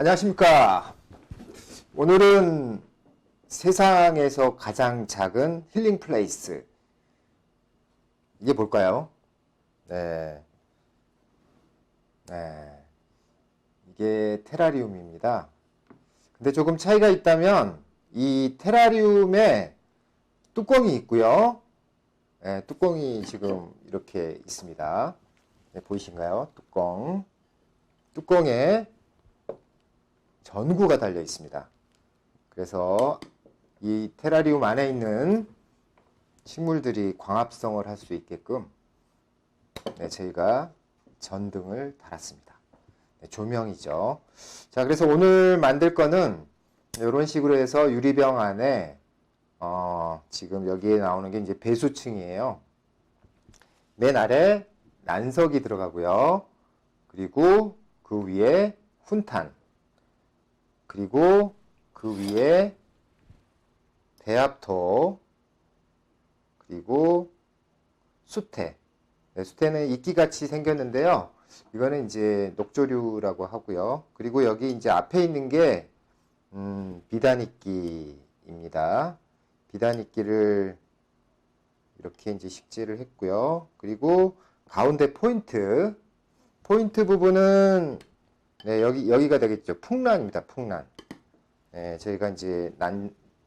안녕하십니까. 오늘은 세상에서 가장 작은 힐링 플레이스. 이게 뭘까요? 네. 네. 이게 테라리움입니다. 근데 조금 차이가 있다면 이 테라리움에 뚜껑이 있고요. 네, 뚜껑이 지금 이렇게 있습니다. 네, 보이신가요? 뚜껑. 뚜껑에 전구가 달려 있습니다. 그래서 이 테라리움 안에 있는 식물들이 광합성을 할 수 있게끔 저희가 전등을 달았습니다. 조명이죠. 자, 그래서 오늘 만들 거는 이런 식으로 해서 유리병 안에 지금 여기에 나오는 게 이제 배수층이에요. 맨 아래 난석이 들어가고요. 그리고 그 위에 훈탄, 그리고 그 위에 배합토, 그리고 수태. 네, 수태는 이끼같이 생겼는데요. 이거는 이제 녹조류라고 하고요. 그리고 여기 이제 앞에 있는 게 비단이끼입니다. 비단이끼를 이렇게 이제 식재를 했고요. 그리고 가운데 포인트 부분은 여기가 되겠죠. 풍란입니다. 풍란. 저희가 이제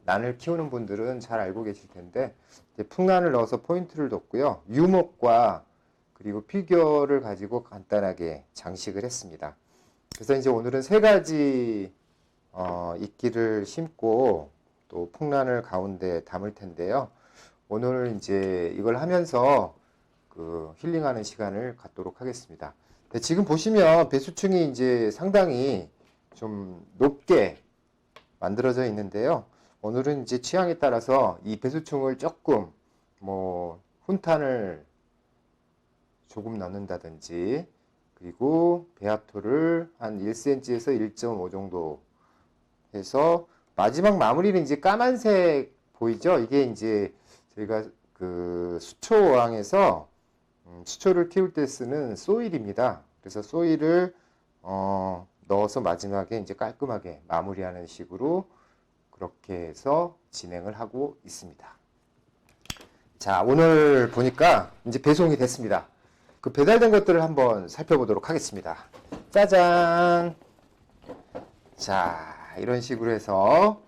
난을 키우는 분들은 잘 알고 계실 텐데, 이제 풍란을 넣어서 포인트를 뒀고요. 유목과 그리고 피규어를 가지고 간단하게 장식을 했습니다. 그래서 이제 오늘은 세 가지 이끼를 심고 또 풍란을 가운데 담을 텐데요. 오늘 이제 이걸 하면서 그 힐링하는 시간을 갖도록 하겠습니다. 네, 지금 보시면 배수층이 이제 상당히 좀 높게 만들어져 있는데요. 오늘은 이제 취향에 따라서 이 배수층을 조금 훈탄을 조금 넣는다든지, 그리고 배합토를 한 1cm에서 1.5 정도 해서 마지막 마무리는 이제 까만색 보이죠? 이게 이제 저희가 그 수초왕에서 수초를 키울 때 쓰는 소일입니다. 그래서 소일을 넣어서 마지막에 이제 깔끔하게 마무리하는 식으로 그렇게 해서 진행을 하고 있습니다. 자, 오늘 보니까 이제 배송이 됐습니다. 그 배달된 것들을 한번 살펴보도록 하겠습니다. 짜잔! 자, 이런 식으로 해서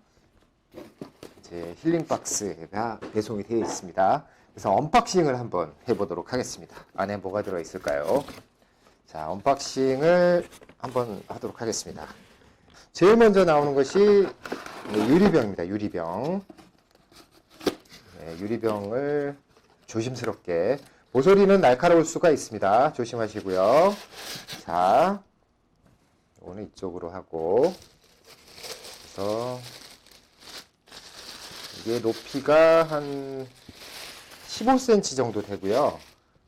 이제 힐링 박스가 배송이 되어 있습니다. 그래서 언박싱을 한번 해보도록 하겠습니다. 안에 뭐가 들어있을까요? 자, 언박싱을 한번 하도록 하겠습니다. 제일 먼저 나오는 것이 유리병입니다. 유리병. 유리병을 조심스럽게, 모서리는 날카로울 수가 있습니다. 조심하시고요. 자, 이거는 이쪽으로 하고, 그래서 이게 높이가 한 15cm 정도 되고요.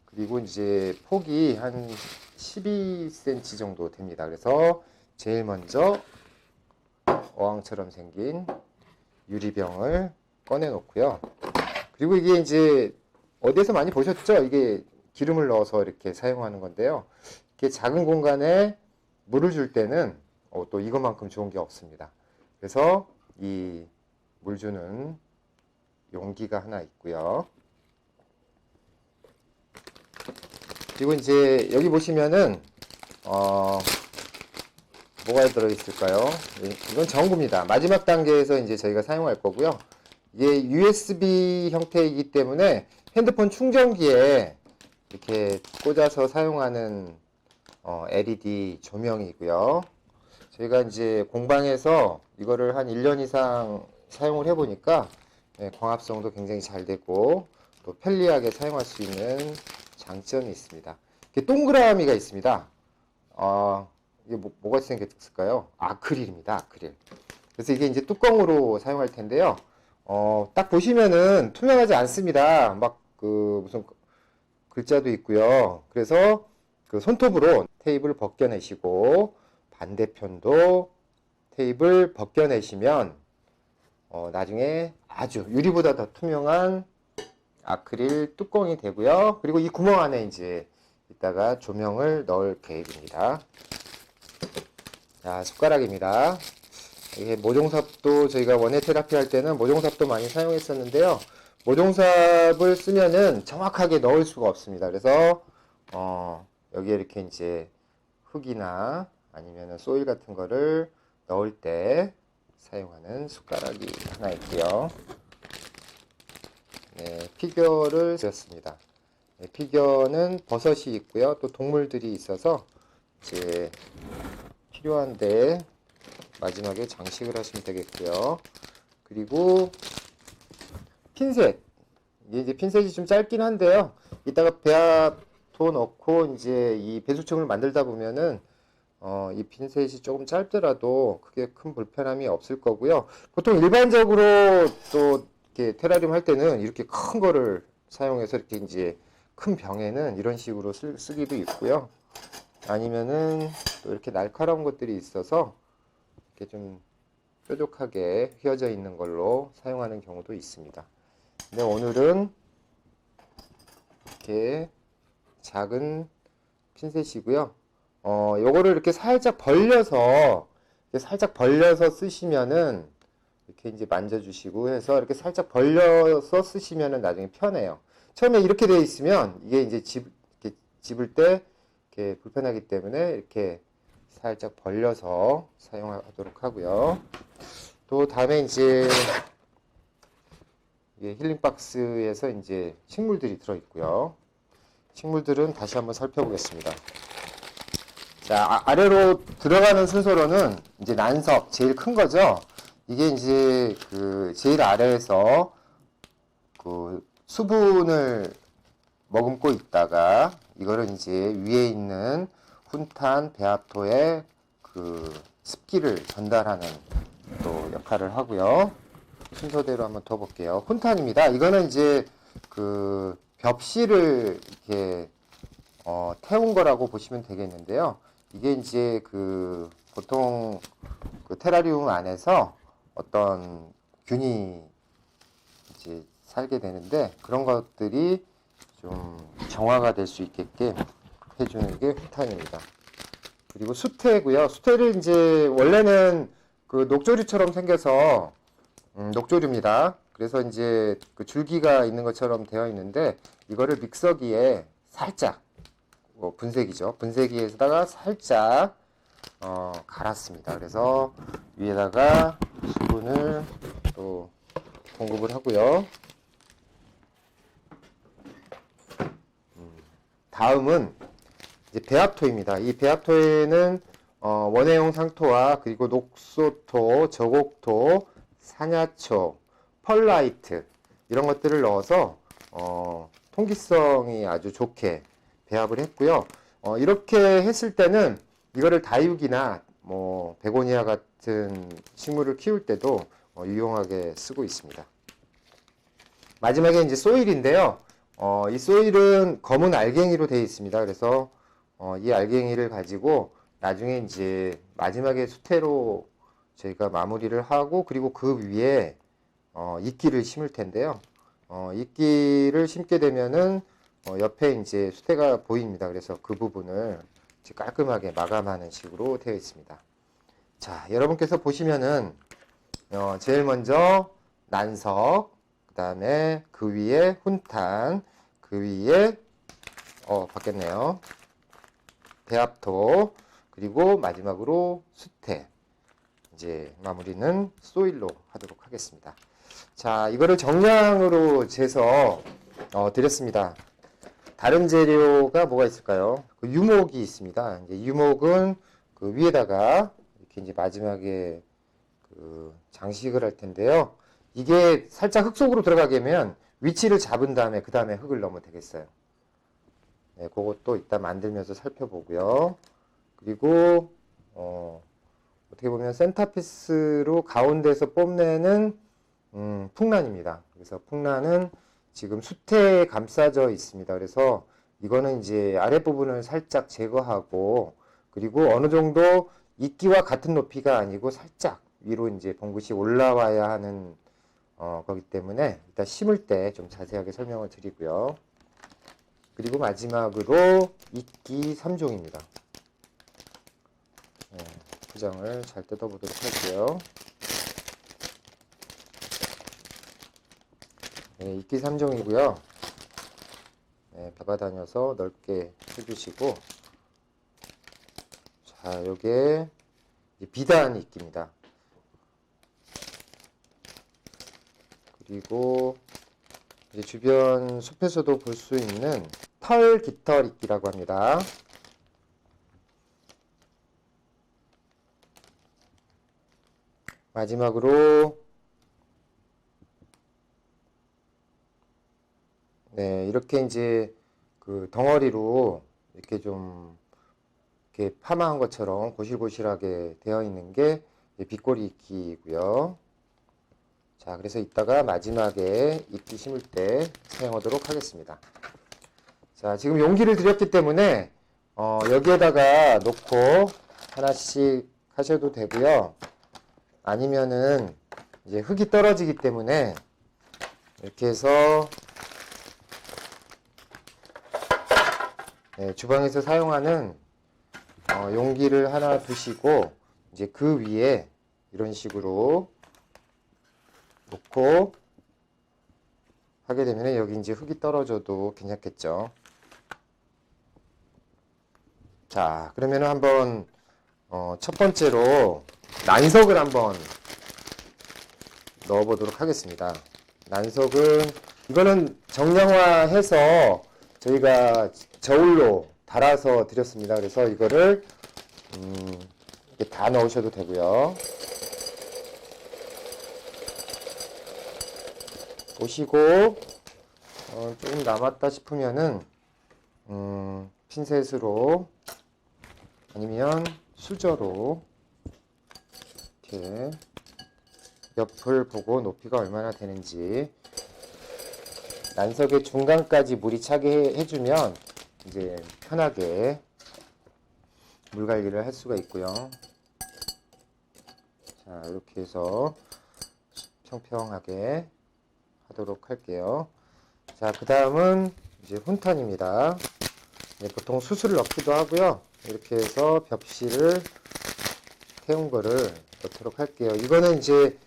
그리고 이제 폭이 한 12cm 정도 됩니다. 그래서 제일 먼저 어항처럼 생긴 유리병을 꺼내 놓고요. 그리고 이게 이제 어디에서 많이 보셨죠? 이게 기름을 넣어서 이렇게 사용하는 건데요. 이렇게 작은 공간에 물을 줄 때는 또 이것만큼 좋은 게 없습니다. 그래서 이 물 주는 용기가 하나 있고요. 그리고 이제 여기 보시면은 뭐가 들어있을까요? 이건 전구입니다. 마지막 단계에서 이제 저희가 사용할 거고요. 이게 USB 형태이기 때문에 핸드폰 충전기에 이렇게 꽂아서 사용하는 LED 조명이고요. 저희가 이제 공방에서 이거를 한 1년 이상 사용을 해보니까 광합성도 굉장히 잘 되고 또 편리하게 사용할 수 있는 장점이 있습니다. 이렇게 동그라미가 있습니다. 이게 뭐가 생겼을까요? 아크릴입니다. 아크릴. 그래서 이게 이제 뚜껑으로 사용할 텐데요. 딱 보시면은 투명하지 않습니다. 막 무슨 글자도 있고요. 그래서 그 손톱으로 테이프를 벗겨내시고 반대편도 테이프를 벗겨내시면 나중에 아주 유리보다 더 투명한 아크릴 뚜껑이 되고요. 그리고 이 구멍 안에 이제 이따가 조명을 넣을 계획입니다. 자, 숟가락입니다. 이게 모종삽도 저희가 원예 테라피 할 때는 모종삽도 많이 사용했었는데요. 모종삽을 쓰면은 정확하게 넣을 수가 없습니다. 그래서 여기에 이렇게 이제 흙이나 아니면은 소일 같은 거를 넣을 때 사용하는 숟가락이 하나 있고요. 네, 피겨를 쓰였습니다. 네, 피겨는 버섯이 있고요. 또 동물들이 있어서 이제 필요한데 마지막에 장식을 하시면 되겠고요. 그리고 핀셋. 이제 핀셋이 좀 짧긴 한데요. 이따가 배합토 넣고 이제 이 배수층을 만들다 보면은 이 핀셋이 조금 짧더라도 크게 큰 불편함이 없을 거고요. 보통 일반적으로 또 이렇게 테라리움 할 때는 이렇게 큰 거를 사용해서 이렇게 이제 큰 병에는 이런 식으로 쓰기도 있고요. 아니면은 또 이렇게 날카로운 것들이 있어서 이렇게 좀 뾰족하게 휘어져 있는 걸로 사용하는 경우도 있습니다. 근데 오늘은 이렇게 작은 핀셋이고요. 요거를 이렇게 살짝 벌려서 쓰시면은 이렇게 이제 만져주시고 해서 이렇게 살짝 벌려서 쓰시면은 나중에 편해요. 처음에 이렇게 되어 있으면 이게 이제 이렇게 집을 때 이렇게 불편하기 때문에 이렇게 살짝 벌려서 사용하도록 하고요. 또 다음에 이제 힐링 박스에서 이제 식물들이 들어 있고요. 식물들은 다시 한번 살펴보겠습니다. 자, 아래로 들어가는 순서로는 이제 난석 제일 큰 거죠. 이게 이제 그 제일 아래에서 그 수분을 머금고 있다가 이거를 이제 위에 있는 훈탄 배합토에 그 습기를 전달하는 또 역할을 하고요. 순서대로 한번 더 볼게요. 훈탄입니다. 이거는 이제 그 벽실을 이렇게 태운 거라고 보시면 되겠는데요. 이게 이제 그 보통 그 테라리움 안에서 어떤 균이 이제 살게 되는데 그런 것들이 좀 정화가 될 수 있게끔 해주는 게 훈탄입니다. 그리고 수태고요. 수태를 이제 원래는 그 녹조류처럼 생겨서 녹조류입니다. 그래서 이제 그 줄기가 있는 것처럼 되어 있는데 이거를 믹서기에 살짝 분쇄기죠. 분쇄기에다가 살짝 갈았습니다. 그래서 위에다가 수분을 또 공급을 하고요. 다음은 이제 배합토입니다. 이 배합토에는 원예용 상토와 그리고 녹소토, 저곡토, 산야초, 펄라이트 이런 것들을 넣어서 통기성이 아주 좋게 배합을 했고요. 이렇게 했을 때는 이거를 다육이나 뭐 베고니아 같은 식물을 키울 때도 유용하게 쓰고 있습니다. 마지막에 이제 소일인데요. 이 소일은 검은 알갱이로 되어 있습니다. 그래서 이 알갱이를 가지고 나중에 이제 마지막에 수태로 저희가 마무리를 하고 그리고 그 위에 이끼를 심을 텐데요. 이끼를 심게 되면은 옆에 이제 수태가 보입니다. 그래서 그 부분을 이제 깔끔하게 마감하는 식으로 되어 있습니다. 자, 여러분께서 보시면은 제일 먼저 난석, 그 다음에 그 위에 훈탄, 그 위에 바뀌었네요. 배합토, 그리고 마지막으로 수태. 이제 마무리는 소일로 하도록 하겠습니다. 자, 이거를 정량으로 재서 드렸습니다. 다른 재료가 뭐가 있을까요? 그 유목이 있습니다. 이제 유목은 그 위에다가 이렇게 이제 마지막에 그 장식을 할 텐데요. 이게 살짝 흙 속으로 들어가게 하면 위치를 잡은 다음에 그 다음에 흙을 넣으면 되겠어요. 네, 그것도 이따 만들면서 살펴보고요. 그리고 어떻게 보면 센터피스로 가운데서 뽐내는 풍란입니다. 그래서 풍란은 지금 수태에 감싸져 있습니다. 그래서 이거는 이제 아랫부분을 살짝 제거하고 그리고 어느 정도 이끼와 같은 높이가 아니고 살짝 위로 이제 봉긋이 올라와야 하는 거기 때문에 일단 심을 때 좀 자세하게 설명을 드리고요. 그리고 마지막으로 이끼 3종입니다. 포장을 잘 뜯어보도록 할게요. 네, 이끼 3종이고요. 네, 잡아다녀서 넓게 해주시고, 자, 요게 비단 이끼입니다. 그리고 이제 주변 숲에서도 볼 수 있는 털 깃털 이끼라고 합니다. 마지막으로 네, 이렇게 이제 그 덩어리로 이렇게 좀 이렇게 파마한 것처럼 고실고실하게 되어 있는 게 빗꼬리 이끼이고요. 자, 그래서 이따가 마지막에 이끼 심을 때 사용하도록 하겠습니다. 자, 지금 용기를 드렸기 때문에 여기에다가 놓고 하나씩 하셔도 되고요. 아니면은 이제 흙이 떨어지기 때문에 이렇게 해서 네, 주방에서 사용하는 용기를 하나 두시고 이제 그 위에 이런 식으로 놓고 하게 되면 여기 이제 흙이 떨어져도 괜찮겠죠. 자, 그러면 한번 첫 번째로 난석을 한번 넣어 보도록 하겠습니다. 난석은 이거는 정량화해서 저희가 저울로 달아서 드렸습니다. 그래서 이거를 이렇게 다 넣으셔도 되고요. 보시고 조금 남았다 싶으면은 핀셋으로 아니면 수저로 이렇게 옆을 보고 높이가 얼마나 되는지 난석의 중간까지 물이 차게 해주면 이제 편하게 물갈기를 할 수가 있고요. 자, 이렇게 해서 평평하게 하도록 할게요. 자, 그 다음은 이제 훈턴입니다. 보통 수술을 넣기도 하고요. 이렇게 해서 벽실을 태운 거를 넣도록 할게요. 이거는 이제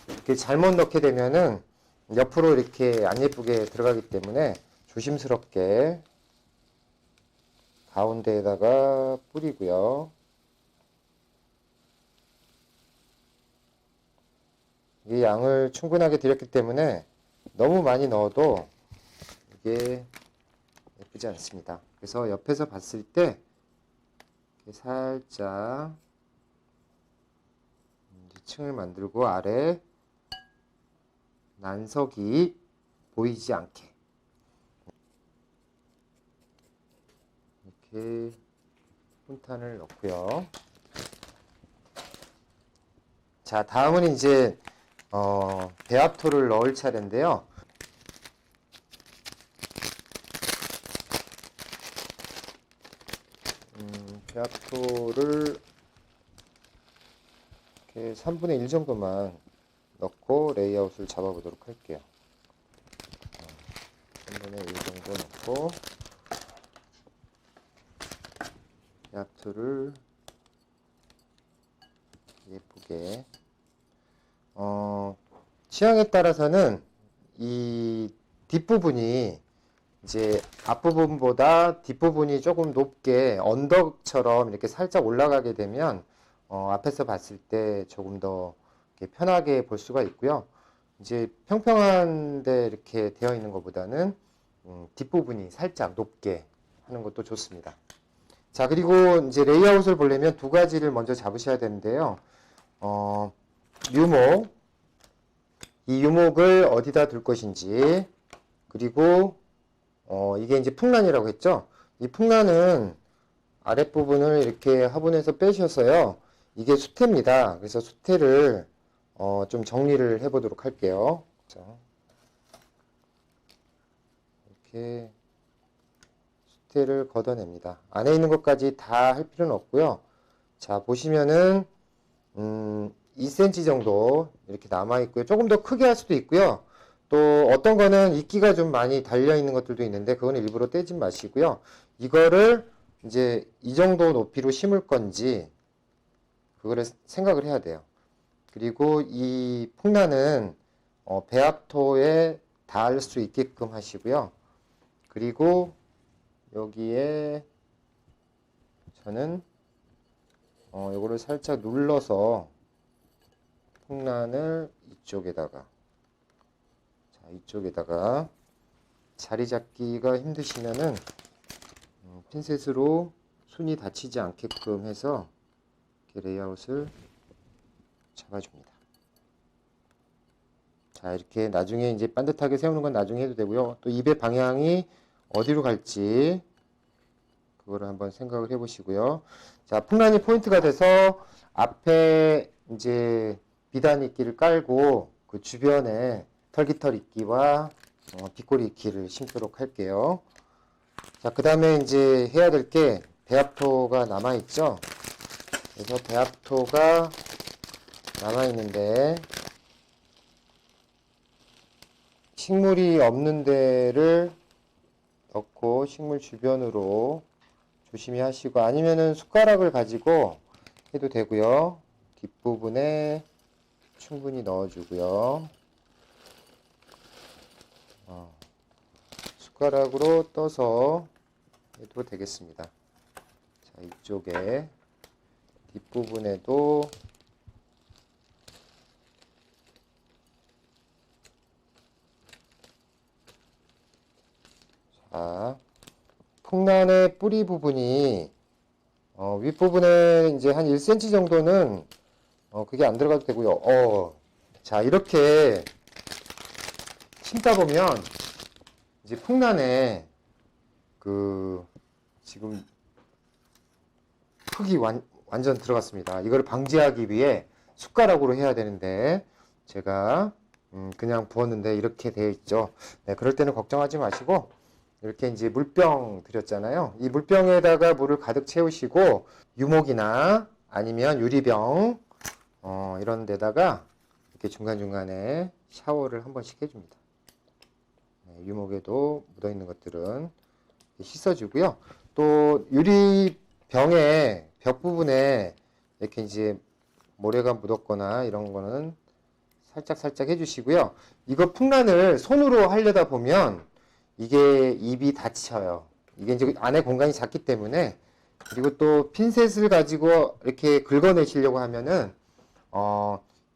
이렇게 잘못 넣게 되면은 옆으로 이렇게 안 예쁘게 들어가기 때문에 조심스럽게 가운데에다가 뿌리고요. 이 양을 충분하게 드렸기 때문에 너무 많이 넣어도 이게 예쁘지 않습니다. 그래서 옆에서 봤을 때 이렇게 살짝 층을 만들고 아래 난석이 보이지 않게 이렇게 훈탄을 넣고요. 자, 다음은 이제 배합토를 넣을 차례인데요. 배합토를 이렇게 3분의 1 정도만 넣고 레이아웃을 잡아보도록 할게요. 3분의 1 정도 넣고 배합토를 예쁘게 취향에 따라서는 이 뒷부분이 이제 앞부분보다 뒷부분이 조금 높게 언덕처럼 이렇게 살짝 올라가게 되면 앞에서 봤을 때 조금 더 이렇게 편하게 볼 수가 있고요. 이제 평평한데 이렇게 되어 있는 것보다는 뒷부분이 살짝 높게 하는 것도 좋습니다. 자, 그리고 이제 레이아웃을 보려면 두 가지를 먼저 잡으셔야 되는데요. 유목, 이 유목을 어디다 둘 것인지, 그리고 이게 이제 풍란이라고 했죠. 이 풍란은 아랫부분을 이렇게 화분에서 빼셔서요. 이게 수태입니다. 그래서 수태를 좀 정리를 해 보도록 할게요. 자, 이렇게 수태를 걷어냅니다. 안에 있는 것까지 다 할 필요는 없고요. 자, 보시면은 2cm 정도 이렇게 남아 있고요. 조금 더 크게 할 수도 있고요. 또 어떤 거는 이끼가 좀 많이 달려 있는 것들도 있는데 그거는 일부러 떼지 마시고요. 이거를 이제 이 정도 높이로 심을 건지 그거를 생각을 해야 돼요. 그리고 이 풍란은 배합토에 닿을 수 있게끔 하시고요. 그리고 여기에 저는 요거를 살짝 눌러서 풍란을 이쪽에다가 자리 잡기가 힘드시면은 핀셋으로 순이 닫히지 않게끔 해서 이렇게 레이아웃을 잡아줍니다. 자, 이렇게 나중에 이제 반듯하게 세우는 건 나중에 해도 되고요. 또 입의 방향이 어디로 갈지 그거를 한번 생각을 해 보시고요. 자, 풍란이 포인트가 돼서 앞에 이제 비단 이끼를 깔고 그 주변에 털깃털 이끼와 빗꼬리 이끼를 심도록 할게요. 자, 그 다음에 이제 해야 될 게 배합토가 남아있죠. 그래서 배합토가 남아있는데 식물이 없는 데를 넣고 식물 주변으로 조심히 하시고, 아니면은 숟가락을 가지고 해도 되고요. 뒷부분에 충분히 넣어주고요. 숟가락으로 떠서 해도 되겠습니다. 자, 이쪽에 뒷부분에도 자, 풍란의 뿌리 부분이 윗부분에 이제 한 1cm 정도는 그게 안 들어가도 되고요. 자, 이렇게 심다 보면 이제 풍란에 그 지금 흙이 완전 들어갔습니다. 이걸 방지하기 위해 숟가락으로 해야 되는데 제가 그냥 부었는데 이렇게 되어 있죠. 네, 그럴 때는 걱정하지 마시고 이렇게 이제 물병 드렸잖아요. 이 물병에다가 물을 가득 채우시고 유목이나 아니면 유리병 이런 데다가 이렇게 중간중간에 샤워를 한 번씩 해줍니다. 네, 유목에도 묻어있는 것들은 씻어주고요. 또 유리병의 벽 부분에 이렇게 이제 모래가 묻었거나 이런 거는 살짝 해주시고요. 이거 풍란을 손으로 하려다 보면 이게 입이 닫혀요. 이게 이제 안에 공간이 작기 때문에. 그리고 또 핀셋을 가지고 이렇게 긁어내시려고 하면은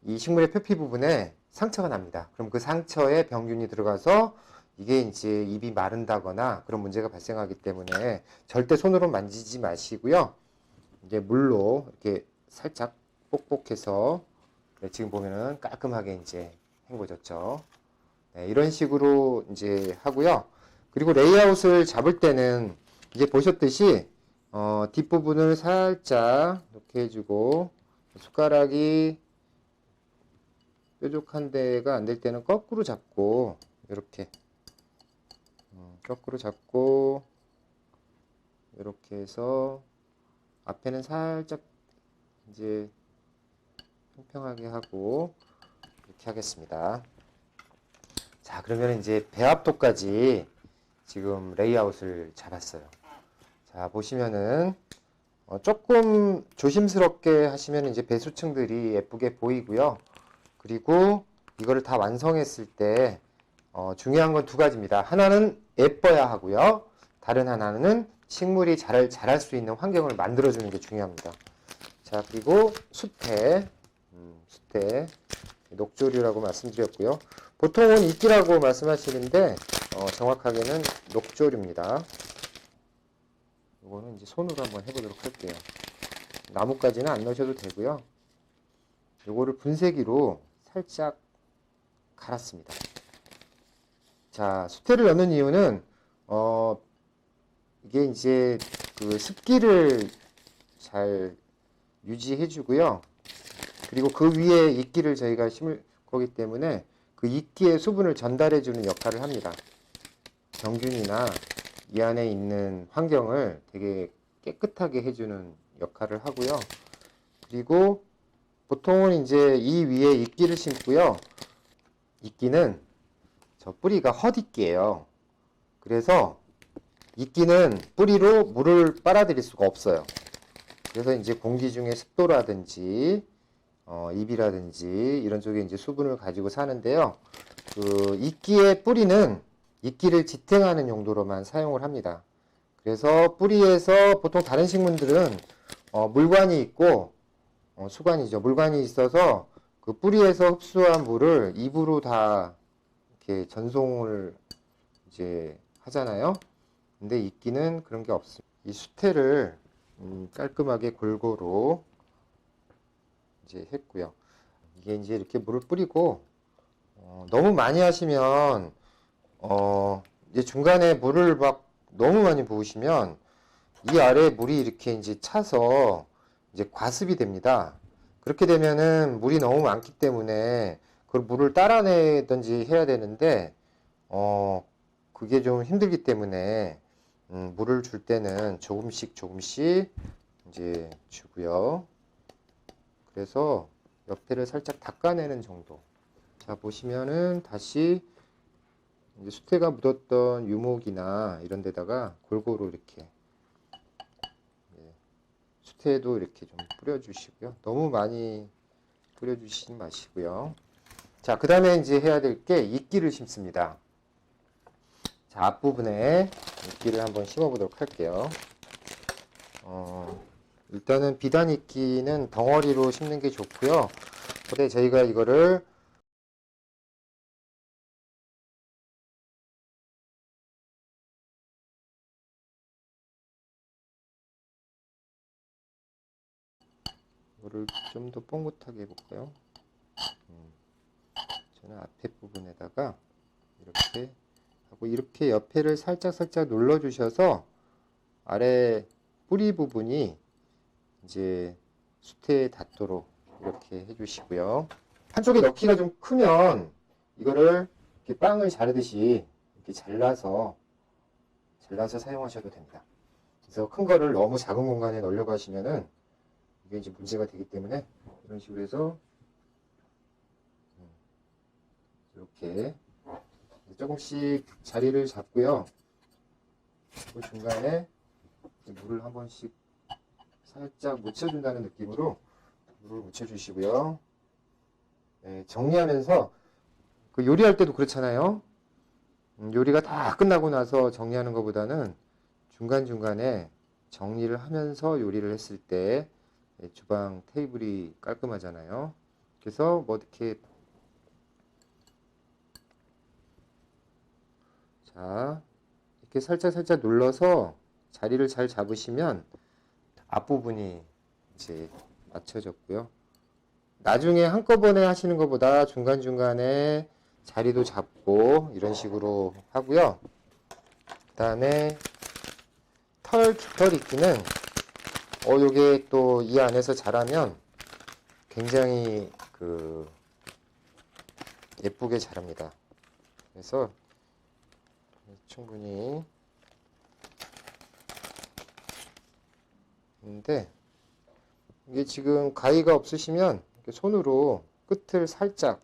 이 식물의 표피 부분에 상처가 납니다. 그럼 그 상처에 병균이 들어가서 이게 이제 입이 마른다거나 그런 문제가 발생하기 때문에 절대 손으로 만지지 마시고요. 이제 물로 이렇게 살짝 뽁뽁해서 네, 지금 보면은 깔끔하게 이제 헹궈졌죠. 네, 이런 식으로 이제 하고요. 그리고 레이아웃을 잡을 때는 이제 보셨듯이 뒷부분을 살짝 이렇게 해주고 숟가락이 뾰족한 데가 안 될 때는 거꾸로 잡고 이렇게 거꾸로 잡고 이렇게 해서 앞에는 살짝 이제 평평하게 하고 이렇게 하겠습니다. 자, 그러면 이제 배합토까지 지금 레이아웃을 잡았어요. 자, 보시면은 조금 조심스럽게 하시면 이제 배수층들이 예쁘게 보이고요. 그리고 이거를 다 완성했을 때 중요한 건 두 가지입니다. 하나는 예뻐야 하고요. 다른 하나는 식물이 자랄 수 있는 환경을 만들어주는 게 중요합니다. 자, 그리고 숫대 녹조류라고 말씀드렸고요. 보통은 이끼라고 말씀하시는데 정확하게는 녹조류입니다. 이거는 이제 손으로 한번 해보도록 할게요. 나뭇가지는 안 넣으셔도 되고요. 요거를 분쇄기로 살짝 갈았습니다. 자, 수태를 넣는 이유는 이게 이제 그 습기를 잘 유지해 주고요. 그리고 그 위에 이끼를 저희가 심을 거기 때문에 그 이끼의 수분을 전달해 주는 역할을 합니다. 병균이나 이 안에 있는 환경을 되게 깨끗하게 해주는 역할을 하고요. 그리고 보통은 이제 이 위에 이끼를 심고요. 이끼는 저 뿌리가 헛이끼예요. 그래서 이끼는 뿌리로 물을 빨아들일 수가 없어요. 그래서 이제 공기 중에 습도라든지 잎이라든지 이런 쪽에 이제 수분을 가지고 사는데요. 그 이끼의 뿌리는 이끼를 지탱하는 용도로만 사용을 합니다. 그래서 뿌리에서 보통 다른 식물들은 물관이 있고 수관이죠. 물관이 있어서 그 뿌리에서 흡수한 물을 입으로 다 이렇게 전송을 이제 하잖아요. 근데 이끼는 그런 게 없습니다. 이 수태를 깔끔하게 골고루 이제 했고요. 이게 이제 이렇게 물을 뿌리고 너무 많이 하시면 이제 중간에 물을 막 너무 많이 부으시면 이 아래에 물이 이렇게 이제 차서 이제 과습이 됩니다. 그렇게 되면은 물이 너무 많기 때문에 그 물을 따라내든지 해야 되는데 그게 좀 힘들기 때문에 물을 줄 때는 조금씩 이제 주고요. 그래서 옆에를 살짝 닦아내는 정도. 자, 보시면은 다시 이제 수태가 묻었던 유목이나 이런 데다가 골고루 이렇게 수태에도 이렇게 좀 뿌려주시고요. 너무 많이 뿌려주시지 마시고요. 자, 그 다음에 이제 해야 될 게 이끼를 심습니다. 자, 앞부분에 이끼를 한번 심어 보도록 할게요. 일단은 비단 이끼는 덩어리로 심는 게 좋고요. 근데 저희가 이거를 좀 더 뽕긋하게 해볼까요? 저는 앞에 부분에다가 이렇게 하고 이렇게 옆에를 살짝 눌러 주셔서 아래 뿌리 부분이 이제 수태에 닿도록 이렇게 해주시고요. 한쪽에 넣기가 좀 크면 이거를 이렇게 빵을 자르듯이 이렇게 잘라서 사용하셔도 됩니다. 그래서 큰 거를 너무 작은 공간에 넣으려고 하시면은 이게 이제 문제가 되기 때문에 이런 식으로 해서 이렇게 조금씩 자리를 잡고요. 그 중간에 물을 한 번씩 살짝 묻혀준다는 느낌으로 물을 묻혀주시고요. 네, 정리하면서 그 요리할 때도 그렇잖아요. 요리가 다 끝나고 나서 정리하는 것보다는 중간중간에 정리를 하면서 요리를 했을 때 주방 테이블이 깔끔하잖아요. 그래서 뭐 이렇게 자 이렇게 살짝 눌러서 자리를 잘 잡으시면 앞부분이 이제 맞춰졌고요. 나중에 한꺼번에 하시는 것보다 중간중간에 자리도 잡고 이런 식으로 하고요. 그 다음에 깃털 있기는 요게 또 이 안에서 자라면 굉장히 예쁘게 자랍니다. 그래서 충분히 있는데 이게 지금 가위가 없으시면 이렇게 손으로 끝을 살짝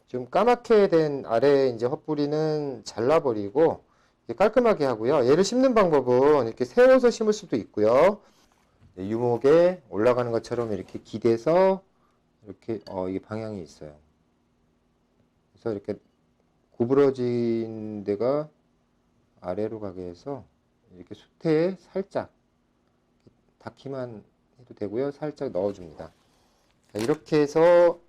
좀 까맣게 된 아래 이제 헛뿌리는 잘라버리고 깔끔하게 하고요. 얘를 심는 방법은 이렇게 세워서 심을 수도 있고요. 유목에 올라가는 것처럼 이렇게 기대서 이렇게 이게 방향이 있어요. 그래서 이렇게 구부러진 데가 아래로 가게 해서 이렇게 수태에 살짝 닿기만 해도 되고요. 살짝 넣어줍니다. 이렇게 해서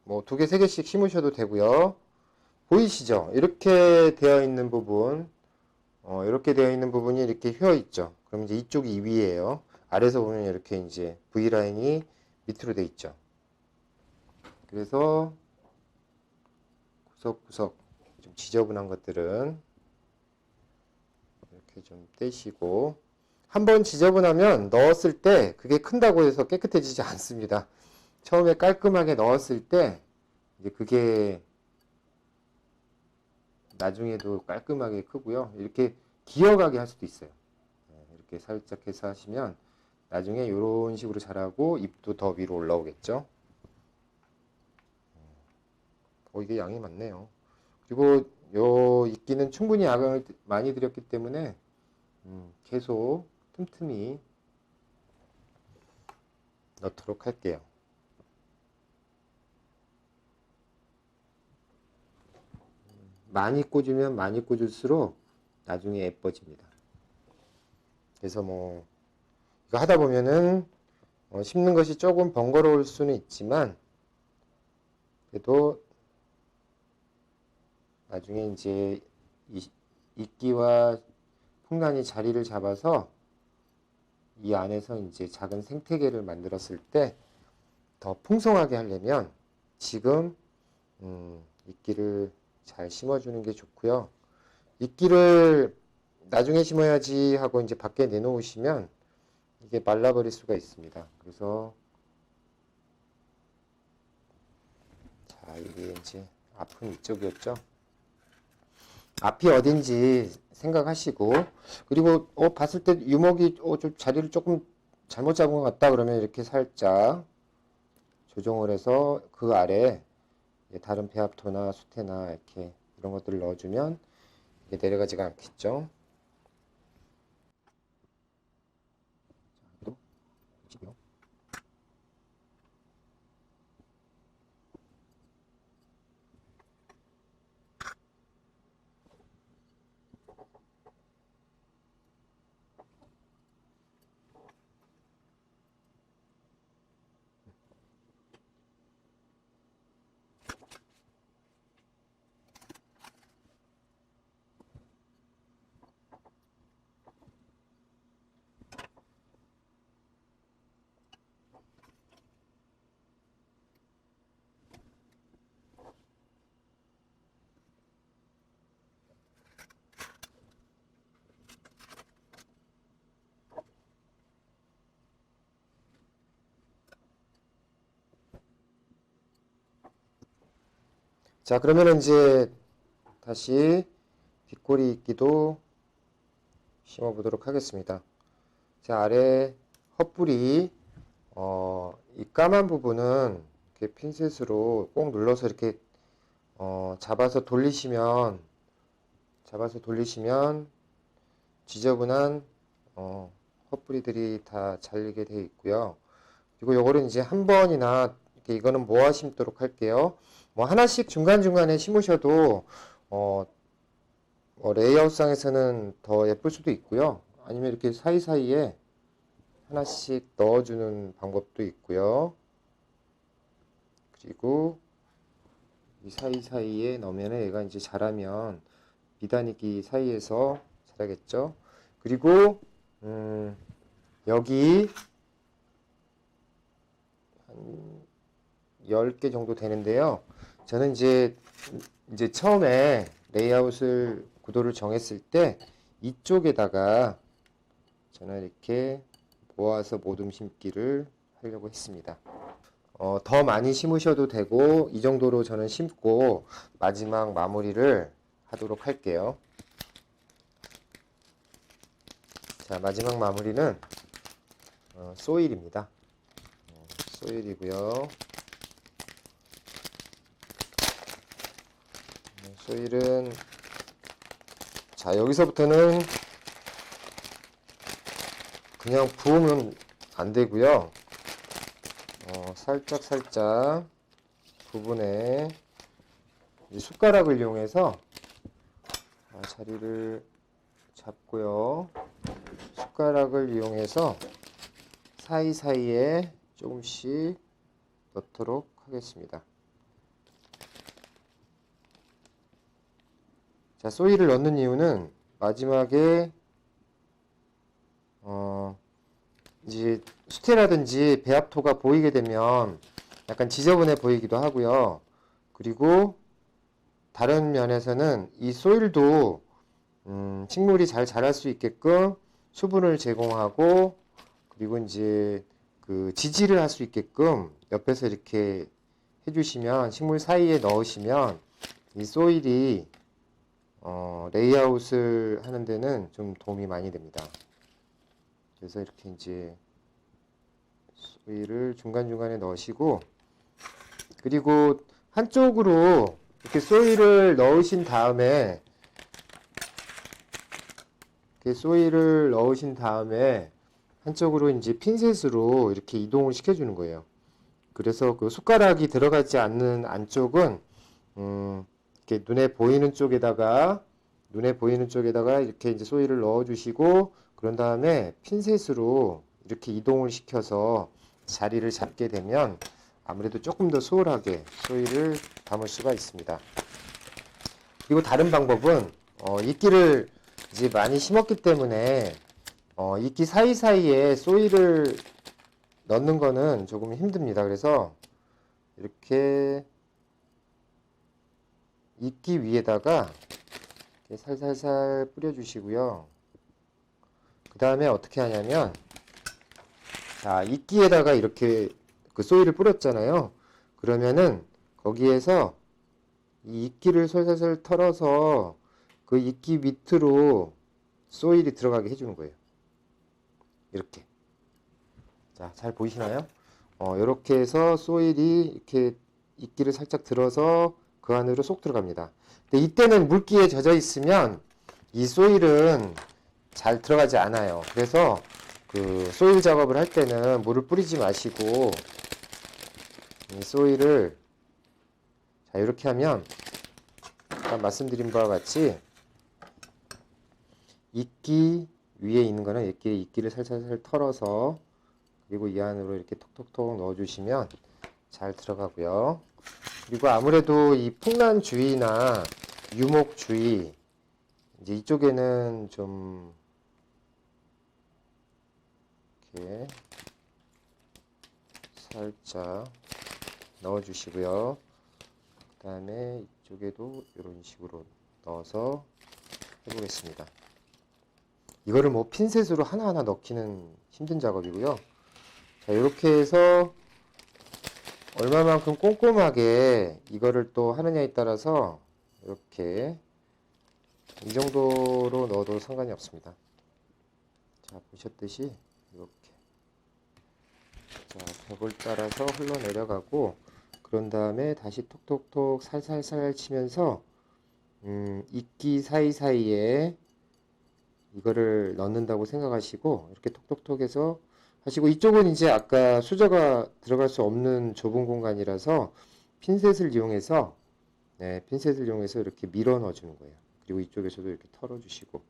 뭐 2개, 3개씩 심으셔도 되고요. 보이시죠? 이렇게 되어 있는 부분, 이렇게 되어 있는 부분이 이렇게 휘어 있죠. 그럼 이제 이쪽이 위에요. 아래에서 보면 이렇게 이제 V라인이 밑으로 돼 있죠. 그래서 구석구석 좀 지저분한 것들은 이렇게 좀 떼시고, 한번 지저분하면 넣었을 때 그게 큰다고 해서 깨끗해지지 않습니다. 처음에 깔끔하게 넣었을 때 이제 그게 나중에도 깔끔하게 크고요. 이렇게 기어가게 할 수도 있어요. 이렇게 살짝 해서 하시면 나중에 이런 식으로 자라고 잎도 더 위로 올라오겠죠. 이게 양이 많네요. 그리고 요 이끼는 충분히 약을 많이 드렸기 때문에 계속 틈틈이 넣도록 할게요. 많이 꽂으면 많이 꽂을수록 나중에 예뻐집니다. 그래서 뭐 이거 하다 보면은 심는 것이 조금 번거로울 수는 있지만 그래도 나중에 이제 이끼와 풍란이 자리를 잡아서 이 안에서 이제 작은 생태계를 만들었을 때 더 풍성하게 하려면 지금 이끼를 잘 심어주는 게 좋고요. 이끼를 나중에 심어야지 하고 이제 밖에 내놓으시면 이게 말라버릴 수가 있습니다. 그래서 자, 이게 이제 앞은 이쪽이었죠. 앞이 어딘지 생각하시고, 그리고 봤을 때 유목이 좀 자리를 조금 잘못 잡은 것 같다 그러면 이렇게 살짝 조정을 해서 그 아래 다른 배합토나 수태나 이렇게 이런 것들을 넣어주면 이게 내려가지가 않겠죠. 자, 그러면 이제 다시 빗꼬리 이끼도 심어 보도록 하겠습니다. 자, 아래 헛불이 이 까만 부분은 이렇게 핀셋으로 꼭 눌러서 이렇게 잡아서 돌리시면 지저분한 헛뿌리들이 다 잘리게 되어 있고요. 그리고 요거는 이제 한 번이나 이렇게 이거는 모아 심도록 할게요. 뭐 하나씩 중간중간에 심으셔도 레이아웃상에서는 더 예쁠 수도 있고요. 아니면 이렇게 사이사이에 하나씩 넣어주는 방법도 있고요. 그리고 이 사이사이에 넣으면 얘가 이제 자라면 비단이기 사이에서 자라겠죠. 그리고 여기 한 10개 정도 되는데요. 저는 이제 처음에 레이아웃을 구도를 정했을 때 이쪽에다가 저는 이렇게 모아서 모둠 심기를 하려고 했습니다. 더 많이 심으셔도 되고 이 정도로 저는 심고 마지막 마무리를 하도록 할게요. 자, 마지막 마무리는 소일입니다. 소일이고요. 소일은 자, 여기서부터는 그냥 부으면 안 되고요. 살짝 부분에 숟가락을 이용해서 자리를 잡고요. 숟가락을 이용해서 사이사이에 조금씩 넣도록 하겠습니다. 자, 소일을 넣는 이유는 마지막에 이제 수태라든지 배합토가 보이게 되면 약간 지저분해 보이기도 하고요. 그리고 다른 면에서는 이 소일도 식물이 잘 자랄 수 있게끔 수분을 제공하고 그리고 이제 그 지지를 할 수 있게끔 옆에서 이렇게 해주시면 식물 사이에 넣으시면 이 소일이 레이아웃을 하는 데는 좀 도움이 많이 됩니다. 그래서 이렇게 이제 소일을 중간중간에 넣으시고 그리고 한쪽으로 이렇게 소일을 넣으신 다음에 한쪽으로 이제 핀셋으로 이렇게 이동을 시켜주는 거예요. 그래서 그 숟가락이 들어가지 않는 안쪽은 이렇게 눈에 보이는 쪽에다가 이렇게 이제 소일을 넣어주시고 그런 다음에 핀셋으로 이렇게 이동을 시켜서 자리를 잡게 되면 아무래도 조금 더 수월하게 소일을 담을 수가 있습니다. 그리고 다른 방법은 이끼를 이제 많이 심었기 때문에 이끼 사이사이에 소일을 넣는 거는 조금 힘듭니다. 그래서 이렇게 이끼 위에다가 이렇게 살살살 뿌려주시고요. 그 다음에 어떻게 하냐면, 자, 이끼에다가 이렇게 그 소일을 뿌렸잖아요. 그러면은 거기에서 이 이끼를 솔솔솔 털어서 그 이끼 밑으로 소일이 들어가게 해주는 거예요. 이렇게. 자, 잘 보이시나요? 이렇게 해서 소일이 이렇게 이끼를 살짝 들어서 그 안으로 쏙 들어갑니다. 근데 이때는 물기에 젖어 있으면 이 소일은 잘 들어가지 않아요. 그래서 그 소일 작업을 할 때는 물을 뿌리지 마시고 이 소일을 자 이렇게 하면 아까 말씀드린 바와 같이 이끼 위에 있는 거는 이렇게 이끼를 살살살 털어서 그리고 이 안으로 이렇게 톡톡톡 넣어주시면 잘 들어가고요. 그리고 아무래도 이 풍란주의나 유목주의 이제 이쪽에는 좀 이렇게 살짝 넣어주시고요. 그 다음에 이쪽에도 이런 식으로 넣어서 해보겠습니다. 이거를 뭐 핀셋으로 하나하나 넣기는 힘든 작업이고요. 자, 이렇게 해서 얼마만큼 꼼꼼하게 이거를 또 하느냐에 따라서 이렇게 이 정도로 넣어도 상관이 없습니다. 자, 보셨듯이 이렇게 자, 벽을 따라서 흘러내려가고 그런 다음에 다시 톡톡톡 살살살 치면서 이끼 사이사이에 이거를 넣는다고 생각하시고 이렇게 톡톡톡 해서 하시고 이쪽은 이제 아까 수저가 들어갈 수 없는 좁은 공간이라서 핀셋을 이용해서 핀셋을 이용해서 이렇게 밀어 넣어 주는 거예요. 그리고 이쪽에서도 이렇게 털어 주시고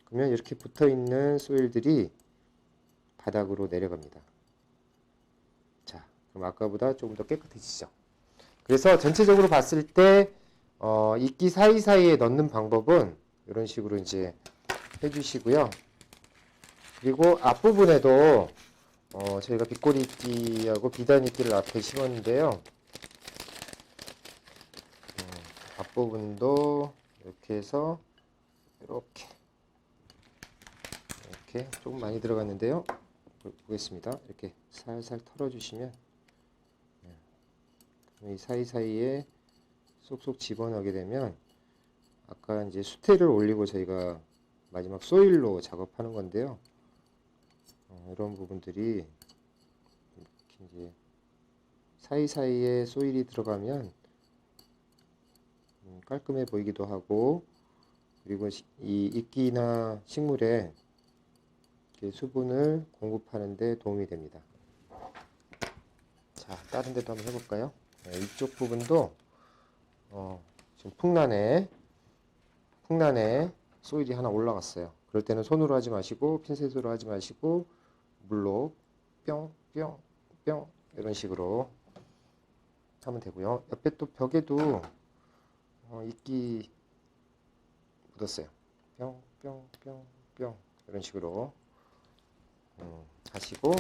그러면 이렇게 붙어 있는 소일들이 바닥으로 내려갑니다. 자, 그럼 아까보다 조금 더 깨끗해지죠. 그래서 전체적으로 봤을 때 이끼 사이사이에 넣는 방법은 이런 식으로 이제 해주시고요. 그리고 앞부분에도 저희가 빗꼬리 이끼하고 비단 이끼를 앞에 심었는데요. 앞부분도 이렇게 해서 이렇게 조금 많이 들어갔는데요. 보겠습니다. 이렇게 살살 털어주시면 이 사이사이에 쏙쏙 집어넣게 되면 아까 이제 수태를 올리고 저희가 마지막 소일로 작업하는 건데요. 이런 부분들이 이렇게 이제 사이사이에 소일이 들어가면 깔끔해 보이기도 하고 그리고 이 이끼나 식물에 이렇게 수분을 공급하는 데 도움이 됩니다. 자, 다른 데도 한번 해볼까요? 이쪽 부분도 지금 풍란에 소일이 하나 올라갔어요. 그럴 때는 손으로 하지 마시고 핀셋으로 하지 마시고 물로 뿅 뿅 뿅 이런 식으로 하면 되고요. 옆에 또 벽에도 이끼 묻었어요. 뿅 뿅 뿅 뿅 이런 식으로 하시고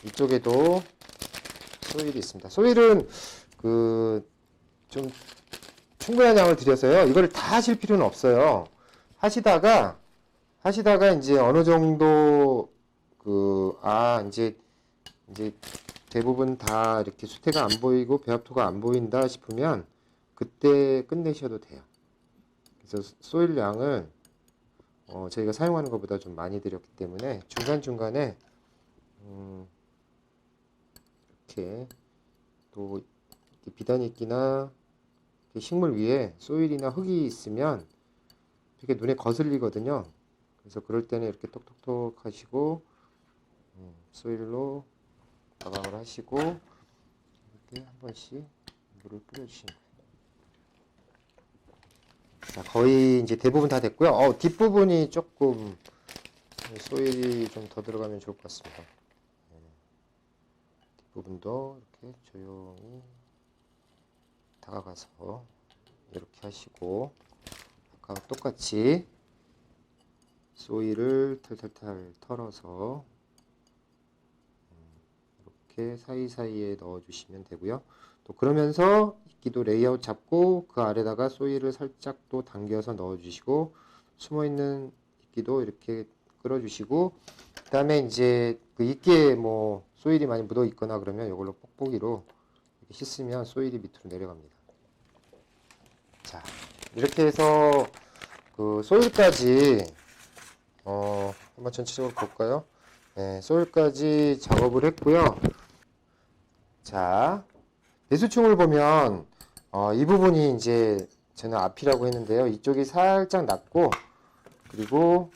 이쪽에도 소일이 있습니다. 소일은 좀 충분한 양을 들여서요. 이걸 다 하실 필요는 없어요. 하시다가 이제 어느 정도 이제 대부분 다 이렇게 수태가 안 보이고 배합토가 안 보인다 싶으면 그때 끝내셔도 돼요. 그래서 소일 양을 저희가 사용하는 것보다 좀 많이 들였기 때문에 중간중간에 이렇게 또 이렇게 비단이끼나 식물 위에 소일이나 흙이 있으면 되게 눈에 거슬리거든요. 그래서 그럴 때는 이렇게 톡톡톡 하시고 소일로 가방을 하시고 이렇게 한 번씩 물을 뿌려주시는 거예요. 자, 거의 이제 대부분 다 됐고요. 뒷부분이 조금 소일이 좀 더 들어가면 좋을 것 같습니다. 뒷부분도 이렇게 조용히 다가가서 이렇게 하시고 아까 똑같이 소일을 탈탈탈 털어서 이렇게 사이사이에 넣어주시면 되고요. 또 그러면서 이끼도 레이아웃 잡고 그 아래다가 소일을 살짝 또 당겨서 넣어주시고 숨어있는 이끼도 이렇게 끌어주시고 그 다음에 이제 그 이끼에 뭐 소일이 많이 묻어 있거나 그러면 이걸로 뽁뽁이로 이렇게 씻으면 소일이 밑으로 내려갑니다. 자, 이렇게 해서 그 소일까지 한번 전체적으로 볼까요? 네, 소일까지 작업을 했고요. 자, 배수충을 보면 이 부분이 이제 저는 앞이라고 했는데요. 이쪽이 살짝 낮고 그리고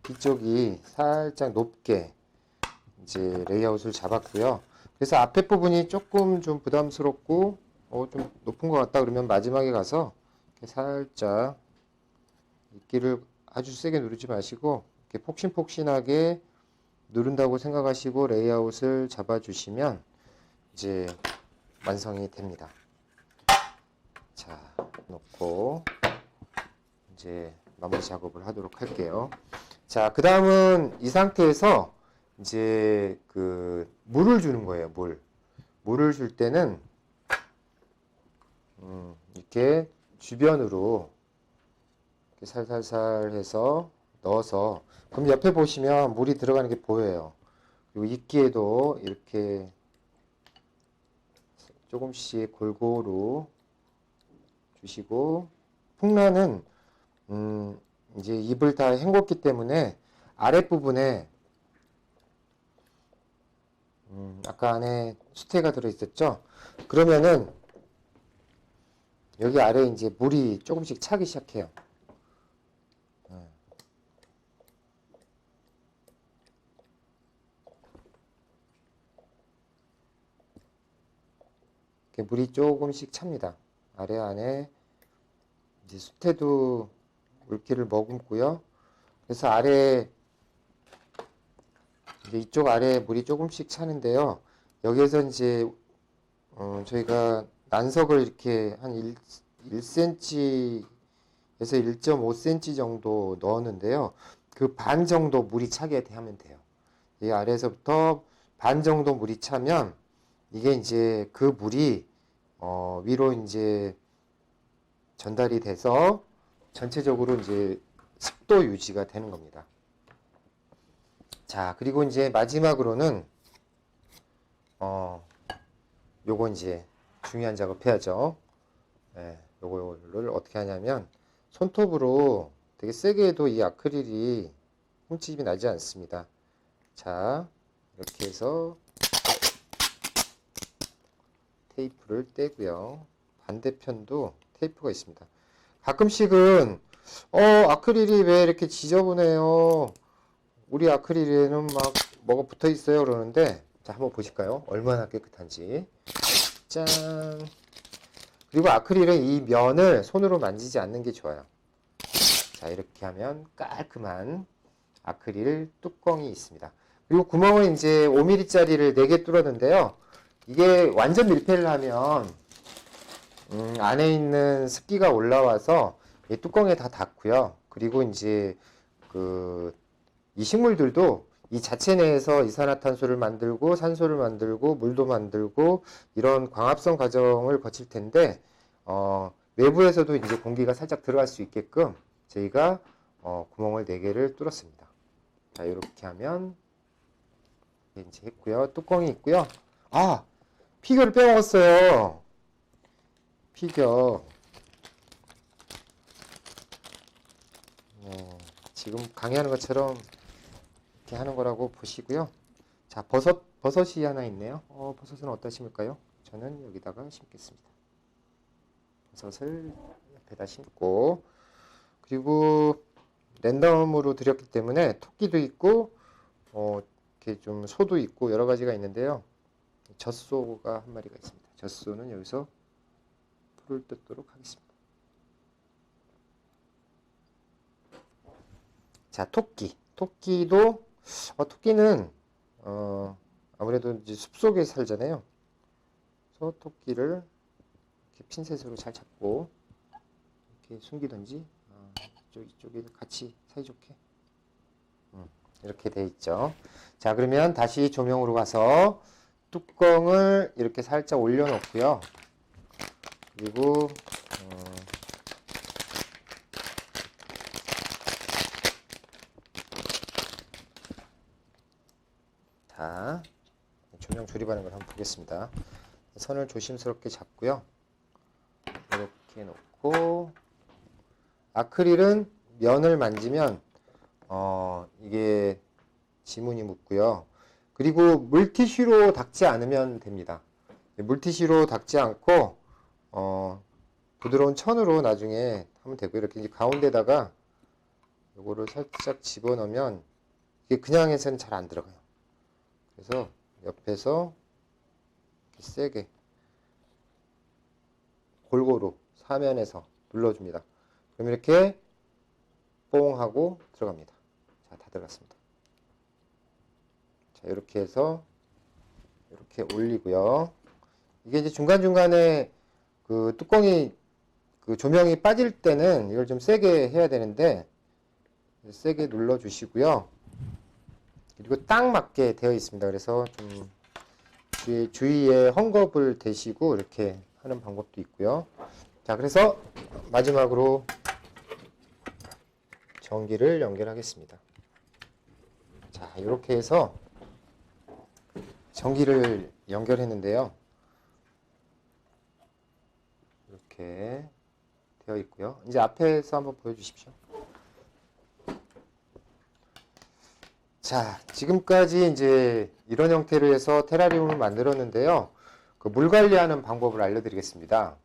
뒤쪽이 살짝 높게 이제 레이아웃을 잡았고요. 그래서 앞에 부분이 조금 좀 부담스럽고 좀 높은 것 같다 그러면 마지막에 가서 이렇게 살짝 이끼를 아주 세게 누르지 마시고 이렇게 폭신폭신하게 누른다고 생각하시고 레이아웃을 잡아주시면 이제 완성이 됩니다. 자, 놓고 이제 마무리 작업을 하도록 할게요. 자, 그 다음은 이 상태에서 이제 그 물을 주는 거예요. 물을 줄 때는 이렇게 주변으로 이렇게 살살살 해서 넣어서 그럼 옆에 보시면 물이 들어가는 게 보여요. 그리고 이끼에도 이렇게 조금씩 골고루 주시고 풍란은 이제 잎을 다 헹궜기 때문에 아랫부분에 아까 안에 수태가 들어있었죠. 그러면은 여기 아래 이제 물이 조금씩 차기 시작해요. 이렇게 물이 조금씩 찹니다. 아래 안에 이제 수태도 물기를 머금고요. 그래서 아래 이제 이쪽 아래에 물이 조금씩 차는데요. 여기에서 이제 저희가 난석을 이렇게 한 1cm에서 1.5cm 정도 넣었는데요. 그 반 정도 물이 차게 하면 돼요. 이 아래에서부터 반 정도 물이 차면 이게 이제 그 물이 위로 이제 전달이 돼서 전체적으로 이제 습도 유지가 되는 겁니다. 자, 그리고 이제 마지막으로는 요거 이제 중요한 작업 해야죠. 네, 요거를 어떻게 하냐면 손톱으로 되게 세게 해도 이 아크릴이 흠집이 나지 않습니다. 자, 이렇게 해서 테이프를 떼고요. 반대편도 테이프가 있습니다. 가끔씩은 아크릴이 왜 이렇게 지저분해요? 우리 아크릴에는 막 뭐가 붙어 있어요 그러는데 자, 한번 보실까요? 얼마나 깨끗한지. 짠. 그리고 아크릴은 이 면을 손으로 만지지 않는 게 좋아요. 자, 이렇게 하면 깔끔한 아크릴 뚜껑이 있습니다. 그리고 구멍은 이제 5mm짜리를 4개 뚫었는데요. 이게 완전 밀폐를 하면 안에 있는 습기가 올라와서 이 뚜껑에 다 닿고요. 그리고 이제 이 식물들도 이 자체 내에서 이산화탄소를 만들고 산소를 만들고 물도 만들고 이런 광합성 과정을 거칠 텐데 외부에서도 이제 공기가 살짝 들어갈 수 있게끔 저희가 구멍을 4개를 뚫었습니다. 자, 이렇게 하면 이제 했고요. 뚜껑이 있고요. 피겨를 빼먹었어요. 피겨. 지금 강의하는 것처럼 이렇게 하는 거라고 보시고요. 자, 버섯이 하나 있네요. 버섯은 어디다 심을까요? 저는 여기다가 심겠습니다. 버섯을 옆에다 심고, 그리고 랜덤으로 드렸기 때문에 토끼도 있고, 이렇게 좀 소도 있고 여러 가지가 있는데요. 젖소가 한 마리가 있습니다. 젖소는 여기서 풀을 뜯도록 하겠습니다. 자, 토끼. 토끼는 아무래도 이제 숲속에 살잖아요. 그래서 토끼를 이렇게 핀셋으로 잘 잡고 이렇게 숨기든지 이쪽에 같이 사이좋게 이렇게 돼 있죠. 자, 그러면 다시 조명으로 가서 뚜껑을 이렇게 살짝 올려놓고요. 그리고 자, 조명 조립하는 걸 한번 보겠습니다. 선을 조심스럽게 잡고요. 이렇게 놓고 아크릴은 면을 만지면 이게 지문이 묻고요. 그리고 물티슈로 닦지 않으면 됩니다. 물티슈로 닦지 않고 부드러운 천으로 나중에 하면 되고요. 이렇게 이제 가운데다가 요거를 살짝 집어넣으면 이게 그냥 해서는 잘 안 들어가요. 그래서 옆에서 이렇게 세게 골고루 사면에서 눌러줍니다. 그럼 이렇게 뽕 하고 들어갑니다. 자, 다 들어갔습니다. 자, 이렇게 해서 이렇게 올리고요. 이게 이제 중간중간에 그 뚜껑이 그 조명이 빠질 때는 이걸 좀 세게 해야 되는데 세게 눌러 주시고요. 그리고 딱 맞게 되어 있습니다. 그래서 좀 주위에 헝겊을 대시고 이렇게 하는 방법도 있고요. 자, 그래서 마지막으로 전기를 연결하겠습니다. 자, 이렇게 해서 전기를 연결했는데요. 이렇게 되어 있고요. 이제 앞에서 한번 보여주십시오. 자, 지금까지 이제 이런 형태로 해서 테라리움을 만들었는데요. 그 물 관리하는 방법을 알려드리겠습니다.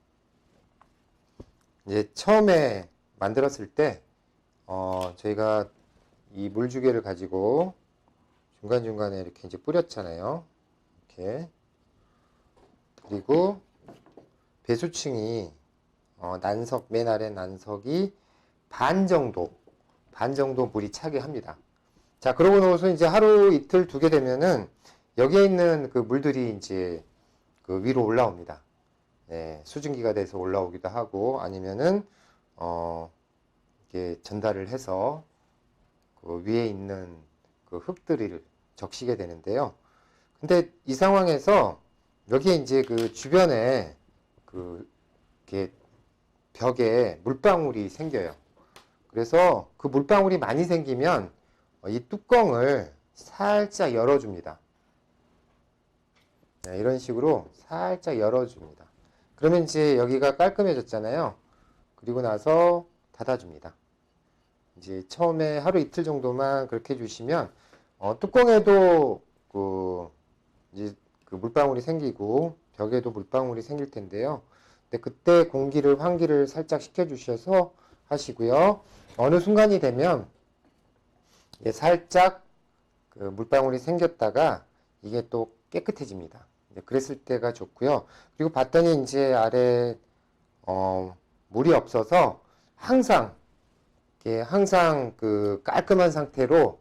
이제 처음에 만들었을 때, 저희가 이 물주개를 가지고 중간중간에 이렇게 이제 뿌렸잖아요. 이렇게. 그리고 배수층이, 맨 아래 난석이 반 정도 물이 차게 합니다. 자, 그러고 나서 이제 하루 이틀 두게 되면은 여기에 있는 그 물들이 이제 그 위로 올라옵니다. 네, 수증기가 돼서 올라오기도 하고 아니면은 이렇게 전달을 해서 그 위에 있는 그 흙들을 적시게 되는데요. 근데 이 상황에서 여기에 이제 그 주변에 그 이렇게 벽에 물방울이 생겨요. 그래서 그 물방울이 많이 생기면 이 뚜껑을 살짝 열어줍니다. 네, 이런 식으로 살짝 열어줍니다. 그러면 이제 여기가 깔끔해졌잖아요. 그리고 나서 닫아줍니다. 이제 처음에 하루 이틀 정도만 그렇게 해주시면 뚜껑에도 이제 그 물방울이 생기고 벽에도 물방울이 생길 텐데요. 근데 그때 환기를 살짝 시켜주셔서 하시고요. 어느 순간이 되면 살짝 그 물방울이 생겼다가 이게 또 깨끗해집니다. 그랬을 때가 좋고요. 그리고 봤더니 이제 아래 물이 없어서 항상 그 깔끔한 상태로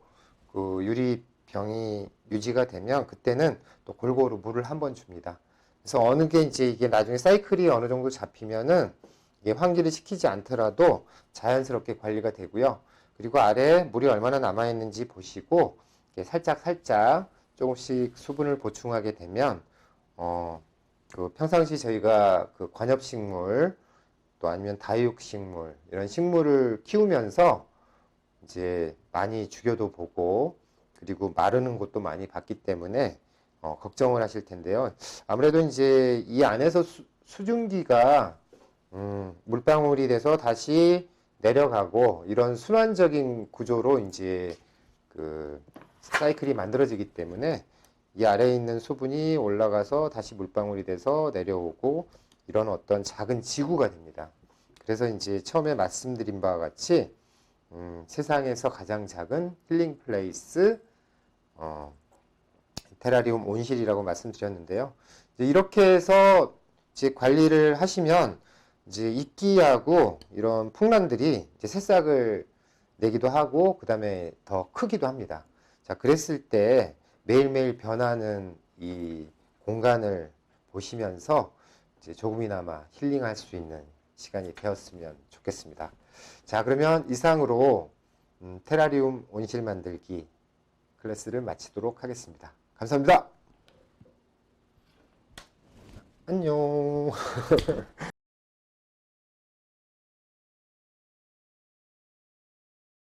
그 유리병이 유지가 되면 그때는 또 골고루 물을 한번 줍니다. 그래서 어느 게 이제 이게 나중에 사이클이 어느 정도 잡히면은 이게 환기를 시키지 않더라도 자연스럽게 관리가 되고요. 그리고 아래에 물이 얼마나 남아있는지 보시고 살짝 조금씩 수분을 보충하게 되면 그 평상시 저희가 그 관엽식물 또 아니면 다육식물 이런 식물을 키우면서 이제 많이 죽여도 보고 그리고 마르는 것도 많이 봤기 때문에 걱정을 하실 텐데요. 아무래도 이제 이 안에서 수증기가 물방울이 돼서 다시 내려가고 이런 순환적인 구조로 이제 그 사이클이 만들어지기 때문에 이 아래에 있는 수분이 올라가서 다시 물방울이 돼서 내려오고 이런 어떤 작은 지구가 됩니다. 그래서 이제 처음에 말씀드린 바와 같이 세상에서 가장 작은 힐링 플레이스 테라리움 온실이라고 말씀드렸는데요. 이제 이렇게 해서 이제 관리를 하시면 이제 이끼하고 이런 풍란들이 이제 새싹을 내기도 하고 그 다음에 더 크기도 합니다. 자, 그랬을 때 매일매일 변하는 이 공간을 보시면서 이제 조금이나마 힐링할 수 있는 시간이 되었으면 좋겠습니다. 자, 그러면 이상으로 테라리움 온실 만들기 클래스를 마치도록 하겠습니다. 감사합니다. 안녕.